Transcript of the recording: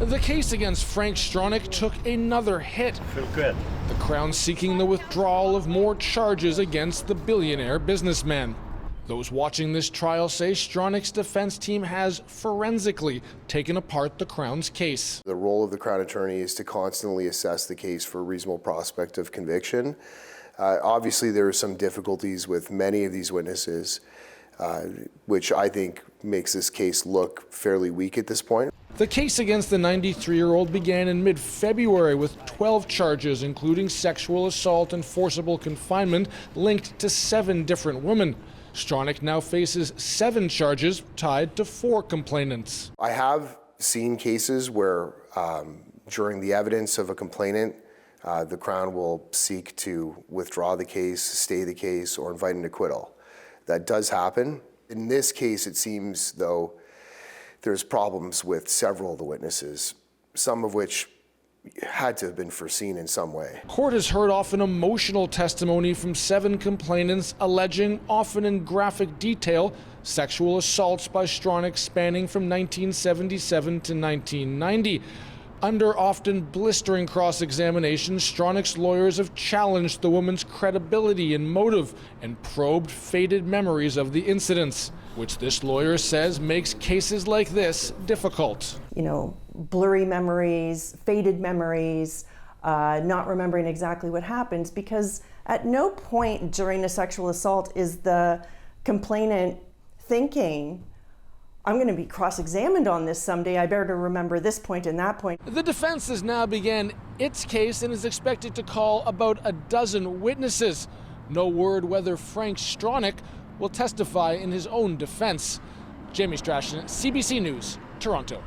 The case against Frank Stronach took another hit. Feel good. The Crown seeking the withdrawal of more charges against the billionaire businessman. Those watching this trial say Stronach's defense team has forensically taken apart the Crown's case. The role of the Crown attorney is to constantly assess the case for a reasonable prospect of conviction. Obviously, there are some difficulties with many of these witnesses, which I think makes this case look fairly weak at this point. The case against the 93-year-old began in mid-February with 12 charges, including sexual assault and forcible confinement linked to 7 different women. Stronach now faces 7 charges tied to 4 complainants. I have seen cases where during the evidence of a complainant, the Crown will seek to withdraw the case, stay the case, or invite an acquittal. That does happen. In this case, it seems, though, there's problems with several of the witnesses, some of which had to have been foreseen in some way. Court has heard often emotional testimony from 7 complainants alleging, often in graphic detail, sexual assaults by Stronach spanning from 1977 to 1990. Under often blistering cross-examination, Stronach's lawyers have challenged the woman's credibility and motive and probed faded memories of the incidents, which this lawyer says makes cases like this difficult. You know, blurry memories, faded memories, not remembering exactly what happens, because at no point during a sexual assault is the complainant thinking, I'm going to be cross-examined on this someday, I better remember this point and that point. The defense has now began its case and is expected to call about a dozen witnesses. No word whether Frank Stronach will testify in his own defense. Jamie Strashin, CBC News, Toronto.